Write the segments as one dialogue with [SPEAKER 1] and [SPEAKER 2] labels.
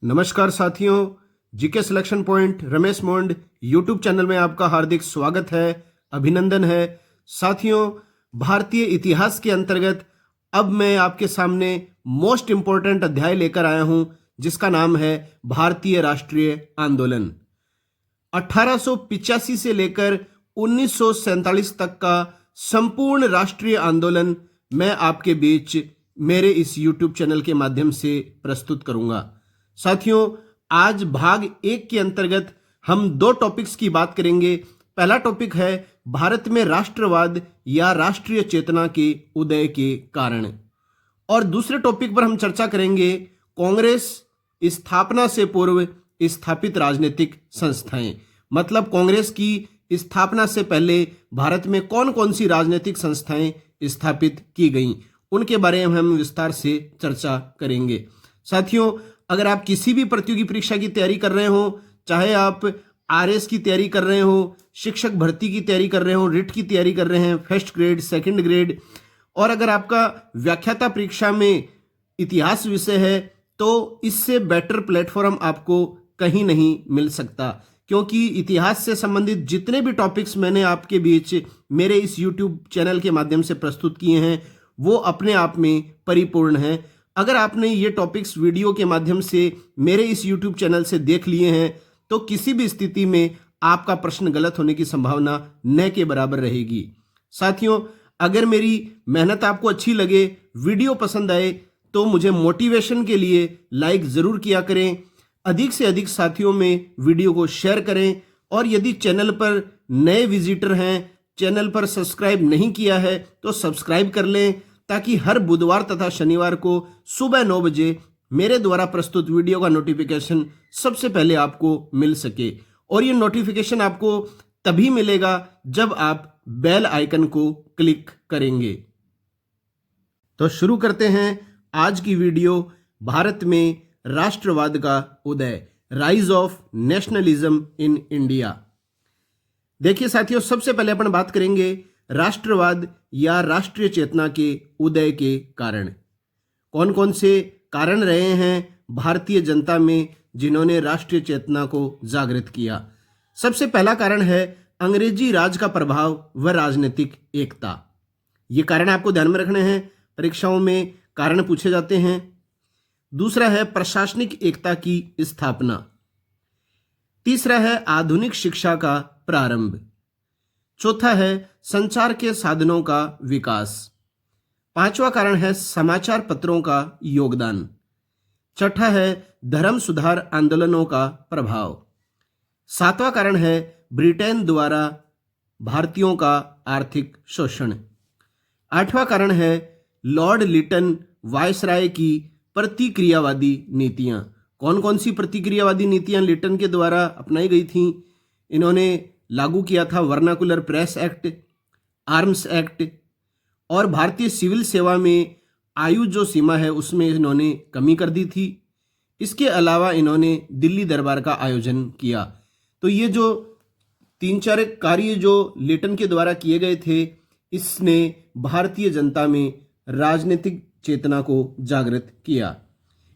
[SPEAKER 1] नमस्कार साथियों, GK selection point Ramesh मोंड YouTube channel में आपका हार्दिक स्वागत है, अभिनंदन है। साथियों, भारतीय इतिहास के अंतर्गत अब मैं आपके सामने मोस्ट इंपॉर्टेंट अध्याय लेकर आया हूं, जिसका नाम है भारतीय राष्ट्रीय आंदोलन। 1885 से लेकर 1947 तक का संपूर्ण राष्ट्रीय आंदोलन मैं आपके बीच मेरे इस यूट्यूब चैनल के माध्यम से प्रस्तुत करूंगा। साथियों, आज भाग 1 के अंतर्गत हम 2 टॉपिक्स की बात करेंगे। पहला टॉपिक है भारत में राष्ट्रवाद या राष्ट्रीय चेतना के उदय के कारण, और दूसरे टॉपिक पर हम चर्चा करेंगे कांग्रेस स्थापना से पूर्व स्थापित राजनीतिक संस्थाएं। मतलब कांग्रेस की स्थापना से पहले भारत में कौन कौन सी राजनीतिक संस्थाएं स्थापित की गईं, उनके बारे में हम विस्तार से चर्चा करेंगे। साथियों, अगर आप किसी भी प्रतियोगी परीक्षा की तैयारी कर रहे हो, चाहे आप आरएस की तैयारी कर रहे हो, शिक्षक भर्ती की तैयारी कर रहे हो, रिट की तैयारी कर रहे हैं, फर्स्ट ग्रेड, सेकंड ग्रेड, और अगर आपका व्याख्याता परीक्षा में इतिहास विषय है, तो इससे बेटर प्लेटफॉर्म आपको कहीं नहीं मिल सकता, क्योंकि इतिहास से संबंधित जितने भी टॉपिक्स मैंने आपके बीच मेरे इस यूट्यूब चैनल के माध्यम से प्रस्तुत किए हैं वो अपने आप में परिपूर्ण हैं। अगर आपने ये टॉपिक्स वीडियो के माध्यम से मेरे इस यूट्यूब चैनल से देख लिए हैं तो किसी भी स्थिति में आपका प्रश्न गलत होने की संभावना न के बराबर रहेगी। साथियों, अगर मेरी मेहनत आपको अच्छी लगे, वीडियो पसंद आए, तो मुझे मोटिवेशन के लिए लाइक ज़रूर किया करें, अधिक से अधिक साथियों में वीडियो को शेयर करें, और यदि चैनल पर नए विजिटर हैं, चैनल पर सब्सक्राइब नहीं किया है तो सब्सक्राइब कर लें, ताकि हर बुधवार तथा शनिवार को सुबह 9 बजे मेरे द्वारा प्रस्तुत वीडियो का नोटिफिकेशन सबसे पहले आपको मिल सके। और ये नोटिफिकेशन आपको तभी मिलेगा जब आप बेल आइकन को क्लिक करेंगे। तो शुरू करते हैं आज की वीडियो, भारत में राष्ट्रवाद का उदय, rise of nationalism in India. देखिए साथियों, सबसे पहले अपन बात करेंगे राष्ट्रवाद या राष्ट्रीय चेतना के उदय के कारण। कौन कौन से कारण रहे हैं भारतीय जनता में जिन्होंने राष्ट्रीय चेतना को जागृत किया। सबसे पहला कारण है अंग्रेजी राज का प्रभाव व राजनीतिक एकता। ये कारण आपको ध्यान में रखने हैं, परीक्षाओं में कारण पूछे जाते हैं। दूसरा है प्रशासनिक एकता की स्थापना। तीसरा है आधुनिक शिक्षा का प्रारंभ। चौथा है संचार के साधनों का विकास। पांचवा कारण है समाचार पत्रों का योगदान। छठा है धर्म सुधार आंदोलनों का प्रभाव। सातवां कारण है ब्रिटेन द्वारा भारतीयों का आर्थिक शोषण। आठवां कारण है लॉर्ड लिटन वायसराय की प्रतिक्रियावादी नीतियां। कौन कौन सी प्रतिक्रियावादी नीतियां लिटन के द्वारा अपनाई गई थीं? इन्होंने लागू किया था vernacular press act, arms act, और भारतीय सिविल सेवा में आयु जो सीमा है उसमें इन्होंने कमी कर दी थी। इसके अलावा इन्होंने दिल्ली दरबार का आयोजन किया। तो ये जो 3-4 कार्य जो लिटन के द्वारा किए गए थे, इसने भारतीय जनता में राजनीतिक चेतना को जागृत किया।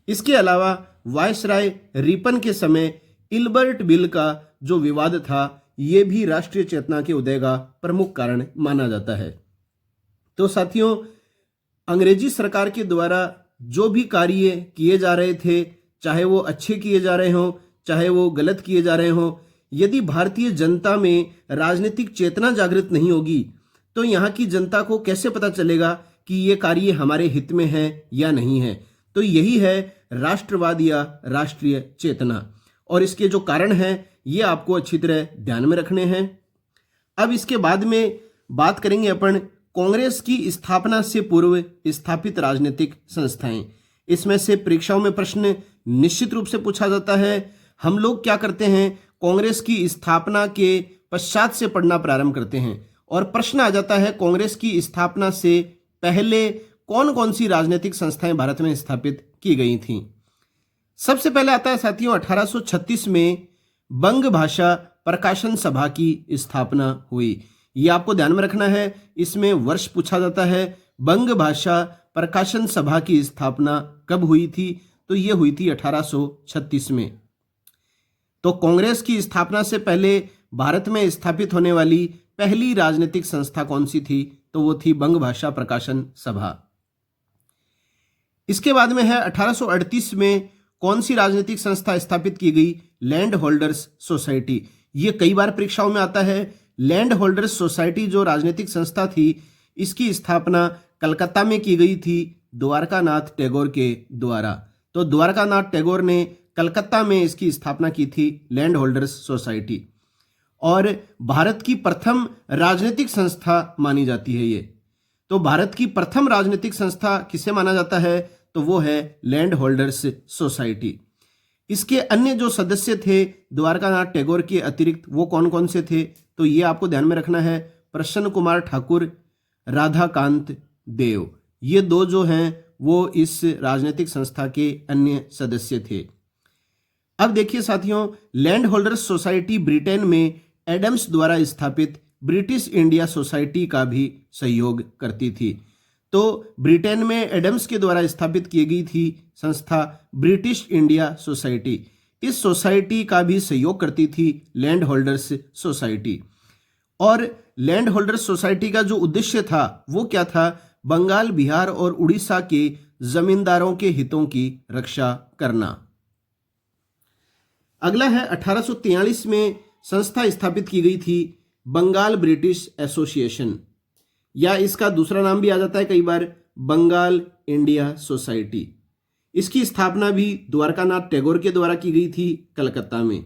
[SPEAKER 1] इसके अलावा वायसराय रिपन के समय इल्बर्ट बिल का जो विवाद था, ये भी राष्ट्रीय चेतना के उदय का प्रमुख कारण माना जाता है। तो साथियों, अंग्रेजी सरकार के द्वारा जो भी कार्य किए जा रहे थे, चाहे वो अच्छे किए जा रहे हों, चाहे वो गलत किए जा रहे हों, यदि भारतीय जनता में राजनीतिक चेतना जागृत नहीं होगी तो यहाँ की जनता को कैसे पता चलेगा कि ये कार्य हमारे हित में है या नहीं है। तो यही है राष्ट्रवाद या राष्ट्रीय चेतना, और इसके जो कारण हैं ये आपको अच्छी तरह ध्यान में रखने हैं। अब इसके बाद में बात करेंगे अपन कांग्रेस की स्थापना से पूर्व स्थापित राजनीतिक संस्थाएं। इसमें से परीक्षाओं में प्रश्न निश्चित रूप से पूछा जाता है। हम लोग क्या करते हैं, कांग्रेस की स्थापना के पश्चात से पढ़ना प्रारंभ करते हैं, और प्रश्न आ जाता है कांग्रेस की स्थापना से पहले कौन कौन सी राजनीतिक संस्थाएं भारत में स्थापित की गई थीं। सबसे पहले आता है साथियों 1836 में बंग भाषा प्रकाशन सभा की स्थापना हुई। ये आपको ध्यान में रखना है, इसमें वर्ष पूछा जाता है। बंग भाषा प्रकाशन सभा की स्थापना कब हुई थी? तो ये हुई थी 1836 में। तो कांग्रेस की स्थापना से पहले भारत में स्थापित होने वाली पहली राजनीतिक संस्था कौन सी थी? तो वो थी बंग भाषा प्रकाशन सभा। इसके बाद में है 1838 में कौन सी राजनीतिक संस्था स्थापित की गई? Land holders society. ये कई बार परीक्षाओं में आता है। लैंड होल्डर्स सोसाइटी जो राजनीतिक संस्था थी, इसकी स्थापना कलकत्ता में की गई थी द्वारकानाथ टैगोर के द्वारा। तो द्वारकानाथ टैगोर ने कलकत्ता में इसकी स्थापना की थी, लैंड होल्डर्स सोसाइटी। और भारत की प्रथम राजनीतिक संस्था मानी जाती है ये। तो भारत की प्रथम राजनीतिक संस्था किसे माना जाता है? तो वो है लैंड होल्डर्स सोसाइटी। इसके अन्य जो सदस्य थे द्वारकानाथ टैगोर के अतिरिक्त, वो कौन कौन से थे? तो ये आपको ध्यान में रखना है। प्रसन्न कुमार ठाकुर, राधाकांत देव, ये दो जो हैं वो इस राजनीतिक संस्था के अन्य सदस्य थे। अब देखिए साथियों, लैंड होल्डर्स सोसाइटी ब्रिटेन में एडम्स द्वारा स्थापित ब्रिटिश इंडिया सोसाइटी का भी सहयोग करती थी। तो ब्रिटेन में एडम्स के द्वारा स्थापित की गई थी संस्था ब्रिटिश इंडिया सोसाइटी। इस सोसाइटी का भी सहयोग करती थी लैंड होल्डर्स सोसाइटी। और लैंड होल्डर्स सोसाइटी का जो उद्देश्य था वो क्या था? बंगाल, बिहार और उड़ीसा के जमींदारों के हितों की रक्षा करना। अगला है 1843 में संस्था स्थापित की गई थी बंगाल ब्रिटिश एसोसिएशन, या इसका दूसरा नाम भी आ जाता है कई बार, बंगाल इंडिया सोसाइटी। इसकी स्थापना भी द्वारकानाथ टैगोर के द्वारा की गई थी कलकत्ता में।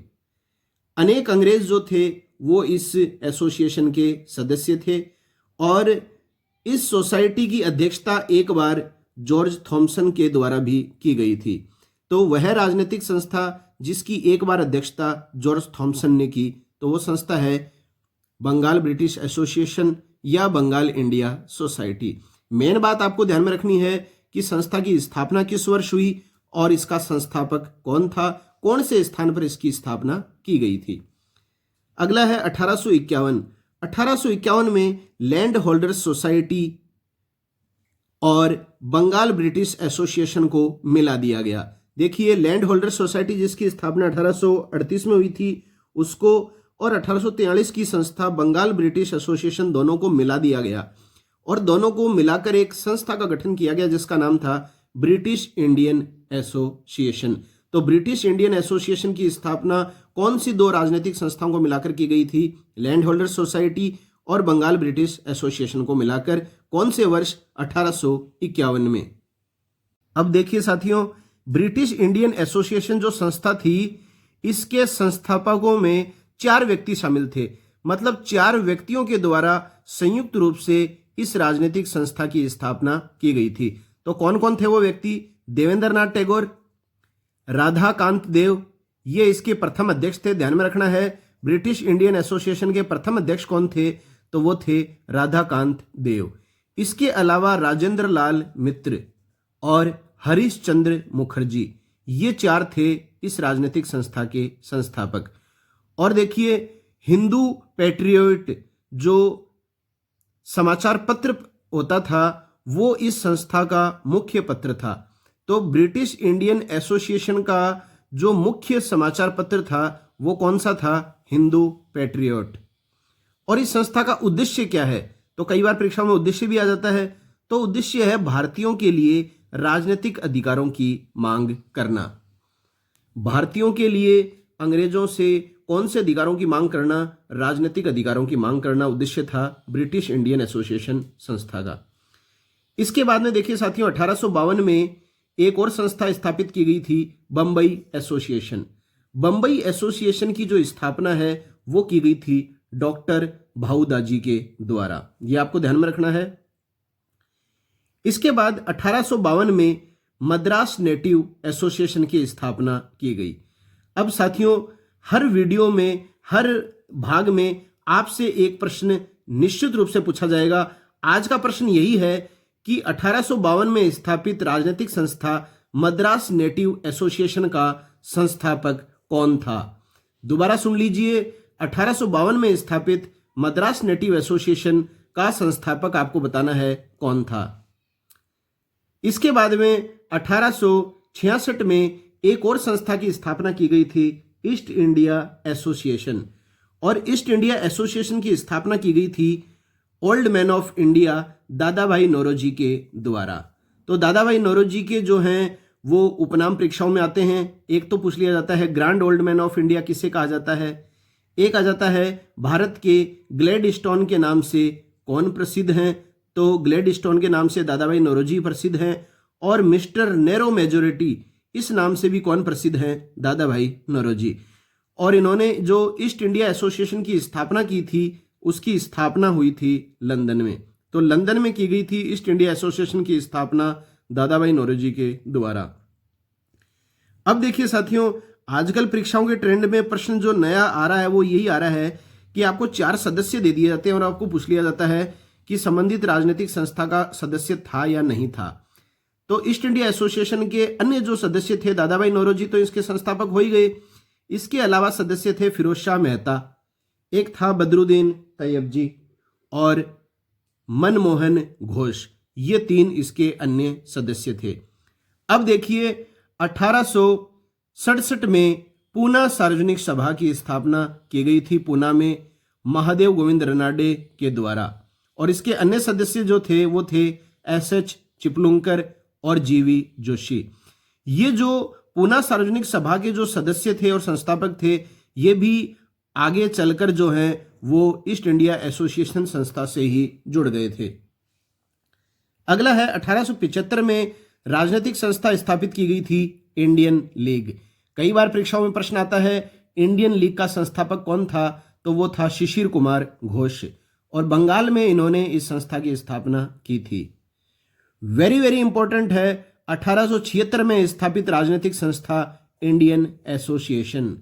[SPEAKER 1] अनेक अंग्रेज जो थे वो इस एसोसिएशन के सदस्य थे और इस सोसाइटी की अध्यक्षता एक बार जॉर्ज थॉमसन के द्वारा भी की गई थी। तो वह राजनीतिक संस्था जिसकी एक बार अध्यक्षता जॉर्ज थॉमसन ने की, तो वो संस्था है बंगाल ब्रिटिश एसोसिएशन या बंगाल इंडिया सोसाइटी। मेन बात आपको ध्यान में रखनी है कि संस्था की स्थापना किस वर्ष हुई और इसका संस्थापक कौन था, कौन से स्थान पर इसकी स्थापना की गई थी। अगला है 1851। 1851 में लैंड होल्डर्स सोसाइटी और बंगाल ब्रिटिश एसोसिएशन को मिला दिया गया। देखिए, लैंड होल्डर्स सोसाइटी जिसकी स्थापना 1838 में हुई थी उसको, और 1843 की संस्था बंगाल ब्रिटिश एसोसिएशन, दोनों को मिला दिया गया और दोनों को मिलाकर एक संस्था का गठन किया गया जिसका नाम था ब्रिटिश इंडियन एसोसिएशन। तो ब्रिटिश इंडियन एसोसिएशन की स्थापना कौन सी दो राजनीतिक संस्थाओं को मिलाकर की गई थी? लैंड होल्डर्स सोसाइटी और बंगाल ब्रिटिश एसोसिएशन को मिलाकर। कौन से वर्ष? 1851 में। अब देखिए साथियों, ब्रिटिश इंडियन एसोसिएशन जो संस्था थी, इसके संस्थापकों में 4 व्यक्ति शामिल थे। मतलब 4 व्यक्तियों के द्वारा संयुक्त रूप से इस राजनीतिक संस्था की स्थापना की गई थी। तो कौन कौन थे वो व्यक्ति? देवेंद्रनाथ टैगोर, राधाकांत देव, ये इसके प्रथम अध्यक्ष थे, ध्यान में रखना है। ब्रिटिश इंडियन एसोसिएशन के प्रथम अध्यक्ष कौन थे? तो वो थे राधाकांत देव। इसके अलावा राजेंद्र लाल मित्र और हरीश चंद्र मुखर्जी, ये 4 थे इस राजनीतिक संस्था के संस्थापक। और देखिए, हिंदू पैट्रियट जो समाचार पत्र होता था वो इस संस्था का मुख्य पत्र था। तो ब्रिटिश इंडियन एसोसिएशन का जो मुख्य समाचार पत्र था वो कौन सा था? हिंदू पैट्रियट। और इस संस्था का उद्देश्य क्या है? तो कई बार परीक्षा में उद्देश्य भी आ जाता है। तो उद्देश्य है भारतीयों के लिए राजनीतिक अधिकारों की मांग करना। भारतीयों के लिए अंग्रेजों से कौन से अधिकारों की मांग करना? राजनीतिक अधिकारों की मांग करना उद्देश्य था ब्रिटिश इंडियन एसोसिएशन संस्था का। इसके बाद में देखिए साथियों, 1852 में एक और संस्था स्थापित की गई थी, बंबई एसोसिएशन। बंबई एसोसिएशन की जो स्थापना है वो की गई थी डॉक्टर भाऊदाजी के द्वारा। ये आपको ध्यान में रखना है। इसके बाद 1852 में मद्रास नेटिव एसोसिएशन की स्थापना की गई। अब साथियों, हर वीडियो में, हर भाग में आपसे एक प्रश्न निश्चित रूप से पूछा जाएगा। आज का प्रश्न यही है कि 1852 में स्थापित राजनीतिक संस्था मद्रास नेटिव एसोसिएशन का संस्थापक कौन था? दोबारा सुन लीजिए, 1852 में स्थापित मद्रास नेटिव एसोसिएशन का संस्थापक आपको बताना है कौन था। इसके बाद में 1966 में एक और संस्था की स्थापना की गई थी, ईस्ट इंडिया एसोसिएशन। और ईस्ट इंडिया एसोसिएशन की स्थापना की गई थी ओल्ड मैन ऑफ इंडिया दादा भाई नौरोजी के द्वारा। तो दादा भाई नौरोजी के जो हैं वो उपनाम परीक्षाओं में आते हैं। एक तो पूछ लिया जाता है grand old man of India किसे कहा जाता है, एक आ जाता है भारत के ग्लैडस्टोन के नाम से कौन प्रसिद्ध हैं, तो ग्लैडस्टोन के नाम से दादा भाई नौरोजी प्रसिद्ध हैं। और मिस्टर नैरो मेजोरिटी इस नाम से भी कौन प्रसिद्ध हैं, दादा भाई नौरोजी। और इन्होंने जो ईस्ट इंडिया एसोसिएशन की स्थापना की थी उसकी स्थापना हुई थी लंदन में। तो लंदन में की गई थी ईस्ट इंडिया एसोसिएशन की स्थापना दादा भाई नौरोजी के द्वारा। अब देखिए साथियों, आजकल परीक्षाओं के ट्रेंड में प्रश्न जो नया आ रहा है वो यही आ रहा है कि आपको 4 सदस्य दे दिए जाते हैं और आपको पूछ लिया जाता है कि संबंधित राजनीतिक संस्था का सदस्य था या नहीं था। तो ईस्ट इंडिया एसोसिएशन के अन्य जो सदस्य थे, दादा भाई नौरोजी तो इसके संस्थापक हो ही गए, इसके अलावा सदस्य थे फिरोज शाह मेहता, एक था बदरुद्दीन तैयब जी और मनमोहन घोष। ये 3 इसके अन्य सदस्य थे। अब देखिए 1867 में पूना सार्वजनिक सभा की स्थापना की गई थी, पूना में महादेव गोविंद रनाडे के द्वारा। और इसके अन्य सदस्य जो थे वो थे एस.एच. चिपलुंकर और जी.वी. जोशी। ये जो पूना सार्वजनिक सभा के जो सदस्य थे और संस्थापक थे, ये भी आगे चलकर जो है वो ईस्ट इंडिया एसोसिएशन संस्था से ही जुड़ गए थे। अगला है 1875 में राजनीतिक संस्था स्थापित की गई थी, इंडियन लीग। कई बार परीक्षाओं में प्रश्न आता है इंडियन लीग का संस्थापक कौन था, तो वो था शिशिर कुमार घोष और बंगाल में इन्होंने इस संस्था की स्थापना की थी। वेरी वेरी इंपॉर्टेंट है 1876 में स्थापित राजनीतिक संस्था इंडियन एसोसिएशन।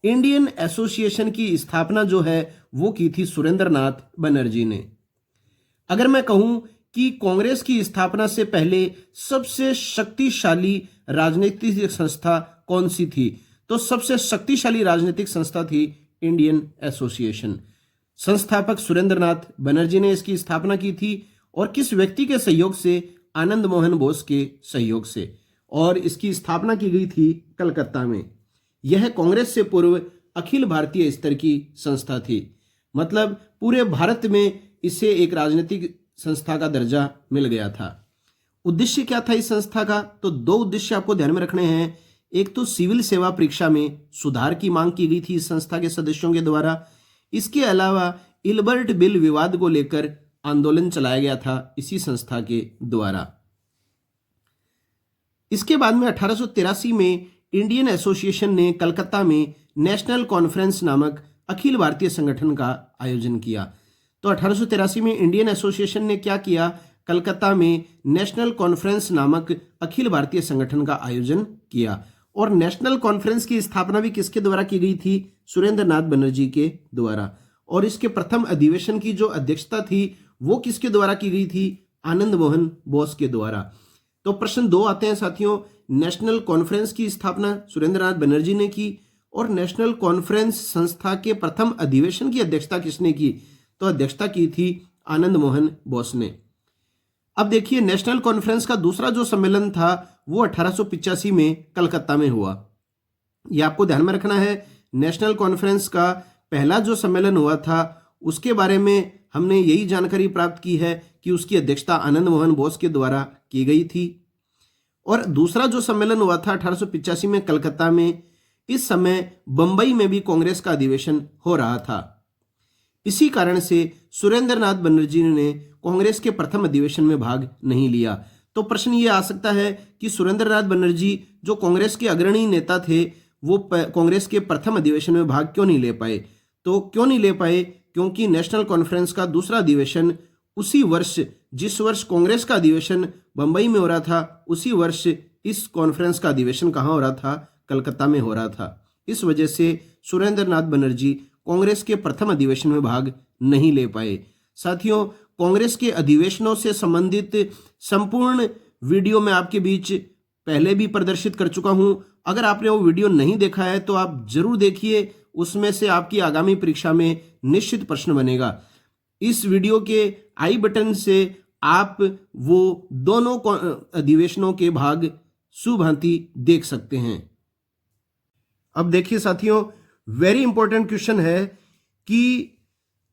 [SPEAKER 1] इंडियन एसोसिएशन की स्थापना जो है वो की थी सुरेंद्र नाथ बनर्जी ने। अगर मैं कहूं कि कांग्रेस की स्थापना से पहले सबसे शक्तिशाली राजनीतिक संस्था कौन सी थी, तो सबसे शक्तिशाली राजनीतिक संस्था थी इंडियन एसोसिएशन। संस्थापक सुरेंद्र नाथ बनर्जी ने इसकी स्थापना की थी और किस व्यक्ति के सहयोग से, आनंद मोहन बोस के सहयोग से। और इसकी स्थापना की गई थी कलकत्ता में। यह कांग्रेस से पूर्व अखिल भारतीय स्तर की संस्था थी, मतलब पूरे भारत में इसे एक राजनीतिक संस्था का दर्जा मिल गया था। उद्देश्य क्या था इस संस्था का, तो 2 उद्देश्य आपको ध्यान में रखने हैं। एक तो सिविल सेवा परीक्षा में सुधार की मांग की गई थी इस संस्था के सदस्यों के द्वारा। इसके अलावा इलबर्ट बिल विवाद को लेकर आंदोलन चलाया गया था इसी संस्था के द्वारा। इसके बाद में 1883 में इंडियन एसोसिएशन ने कलकत्ता में नेशनल कॉन्फ्रेंस नामक अखिल भारतीय संगठन का आयोजन किया। तो 1883 में इंडियन एसोसिएशन ने क्या किया, कलकत्ता में नेशनल कॉन्फ्रेंस नामक अखिल भारतीय संगठन का आयोजन किया। और नेशनल कॉन्फ्रेंस की स्थापना भी किसके द्वारा की गई थी, सुरेंद्र नाथ बनर्जी के द्वारा। और इसके प्रथम अधिवेशन की जो अध्यक्षता थी वो किसके द्वारा की गई थी, आनंद मोहन बोस के द्वारा। तो प्रश्न 2 आते हैं साथियों, नेशनल कॉन्फ्रेंस की स्थापना सुरेंद्र नाथ बनर्जी ने की और नेशनल कॉन्फ्रेंस संस्था के प्रथम अधिवेशन की अध्यक्षता किसने की, तो अध्यक्षता की थी आनंद मोहन बोस ने। अब देखिए नेशनल कॉन्फ्रेंस का दूसरा जो सम्मेलन था वो 1885 में कलकत्ता में हुआ। यह आपको ध्यान में रखना है। नेशनल कॉन्फ्रेंस का पहला जो सम्मेलन हुआ था उसके बारे में हमने यही जानकारी प्राप्त की है कि उसकी अध्यक्षता आनंद मोहन बोस के द्वारा की गई थी। और दूसरा जो सम्मेलन हुआ था 1885 में कलकत्ता में, इस समय बंबई में भी कांग्रेस का अधिवेशन हो रहा था। इसी कारण से सुरेंद्र नाथ बनर्जी ने कांग्रेस के प्रथम अधिवेशन में भाग नहीं लिया। तो प्रश्न ये आ सकता है कि सुरेंद्र नाथ बनर्जी जो कांग्रेस के अग्रणी नेता थे वो कांग्रेस के प्रथम अधिवेशन में भाग क्यों नहीं ले पाए। तो क्यों नहीं ले पाए, क्योंकि नेशनल कॉन्फ्रेंस का दूसरा अधिवेशन उसी वर्ष, जिस वर्ष कांग्रेस का अधिवेशन बंबई में हो रहा था, उसी वर्ष इस कॉन्फ्रेंस का अधिवेशन कहाँ हो रहा था, कलकत्ता में हो रहा था। इस वजह से सुरेंद्र नाथ बनर्जी कांग्रेस के प्रथम अधिवेशन में भाग नहीं ले पाए। साथियों, कांग्रेस के अधिवेशनों से संबंधित संपूर्ण वीडियो मैं आपके बीच पहले भी प्रदर्शित कर चुका हूं। अगर आपने वो वीडियो नहीं देखा है तो आप जरूर देखिए, उसमें से आपकी आगामी परीक्षा में निश्चित प्रश्न बनेगा। इस वीडियो के आई बटन से आप वो दोनों अधिवेशनों के भाग सुभांति देख सकते हैं। अब देखिए साथियों, वेरी इंपॉर्टेंट क्वेश्चन है कि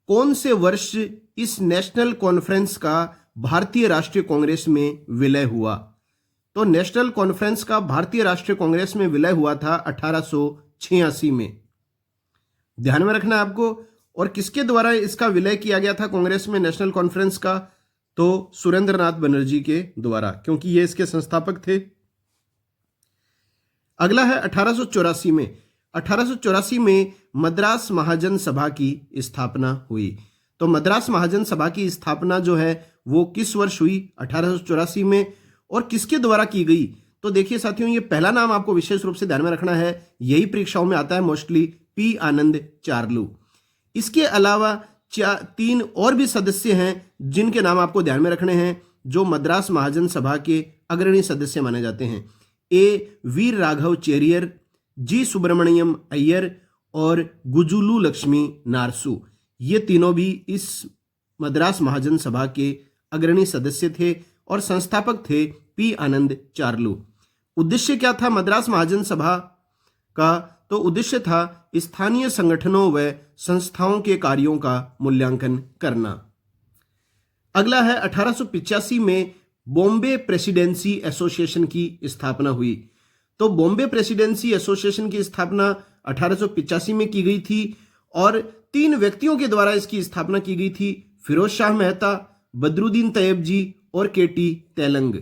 [SPEAKER 1] कौन से वर्ष इस नेशनल कॉन्फ्रेंस का भारतीय राष्ट्रीय कांग्रेस में विलय हुआ। तो नेशनल कॉन्फ्रेंस का भारतीय राष्ट्रीय कांग्रेस में विलय हुआ था 1886 में। ध्यान में रखना आपको। और किसके द्वारा इसका विलय किया गया था कांग्रेस में, नेशनल कॉन्फ्रेंस का? तो सुरेंद्रनाथ बनर्जी के द्वारा, क्योंकि ये इसके संस्थापक थे। अगला है 1884 में। 1884 में मद्रास महाजन सभा की स्थापना हुई। तो मद्रास महाजन सभा की स्थापना जो है वो किस वर्ष हुई? 1884 में। और किसके द्वारा की गई? तो देखिए साथियों, ये पहला नाम आपको विशेष रूप से ध्यान में रखना है, यही परीक्षाओं में आता है मोस्टली, पी आनंद चार्लू। इसके अलावा 3 और भी सदस्य हैं जिनके नाम आपको ध्यान में रखने हैं, जो मद्रास महाजन सभा के अग्रणी सदस्य माने जाते हैं। ए वीर राघव चेरियर, जी सुब्रमण्यम अय्यर और गुजुलू लक्ष्मी नारसू। ये तीनों भी इस मद्रास महाजन सभा के अग्रणी सदस्य थे और संस्थापक थे पी आनंद चार्लू। उद्देश्य क्या था मद्रास महाजन सभा का? तो उद्देश्य था स्थानीय संगठनों व संस्थाओं के कार्यों का मूल्यांकन करना। अगला है 1885 में बॉम्बे प्रेसिडेंसी एसोसिएशन की स्थापना हुई। तो बॉम्बे प्रेसिडेंसी एसोसिएशन की स्थापना 1885 में की गई थी और 3 व्यक्तियों के द्वारा इसकी स्थापना की गई थी, फिरोज शाह मेहता, बदरुद्दीन तैयब जी और केटी तेलंग।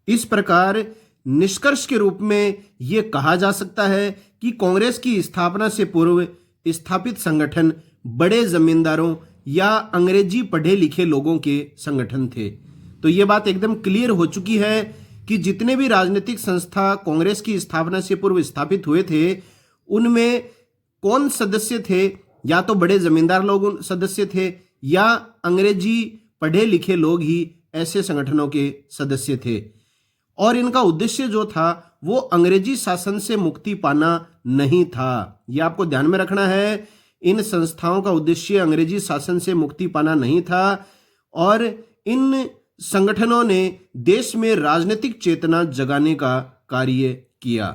[SPEAKER 1] इस प्रकार निष्कर्ष के रूप में यह कहा जा सकता है कि कांग्रेस की स्थापना से पूर्व स्थापित संगठन बड़े जमींदारों या अंग्रेजी पढ़े लिखे लोगों के संगठन थे। तो यह बात एकदम क्लियर हो चुकी है कि जितने भी राजनीतिक संस्था कांग्रेस की स्थापना से पूर्व स्थापित हुए थे, उनमें कौन सदस्य थे? या तो बड़े जमींदार लोग सदस्य थे या अंग्रेजी पढ़े लिखे लोग ही ऐसे संगठनों के सदस्य थे। और इनका उद्देश्य जो था वो अंग्रेजी शासन से मुक्ति पाना नहीं था। यह आपको ध्यान में रखना है, इन संस्थाओं का उद्देश्य अंग्रेजी शासन से मुक्ति पाना नहीं था और इन संगठनों ने देश में राजनीतिक चेतना जगाने का कार्य किया।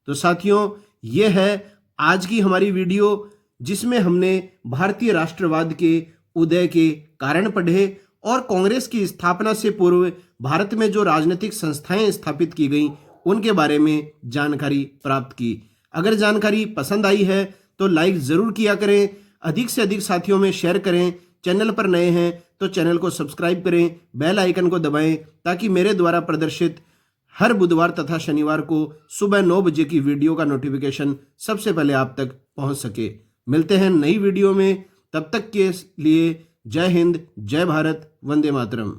[SPEAKER 1] तो साथियों, यह है आज की हमारी वीडियो, जिसमें हमने भारतीय राष्ट्रवाद के उदय के कारण पढ़े और कांग्रेस की स्थापना से पूर्व भारत में जो राजनीतिक संस्थाएं स्थापित की गईं उनके बारे में जानकारी प्राप्त की। अगर जानकारी पसंद आई है तो लाइक जरूर किया करें, अधिक से अधिक साथियों में शेयर करें। चैनल पर नए हैं तो चैनल को सब्सक्राइब करें, बेल आइकन को दबाएं ताकि मेरे द्वारा प्रदर्शित हर बुधवार तथा शनिवार को सुबह 9 बजे की वीडियो का नोटिफिकेशन सबसे पहले आप तक पहुंच सके। मिलते हैं नई वीडियो में, तब तक के लिए जय हिंद, जय भारत, वंदे मातरम।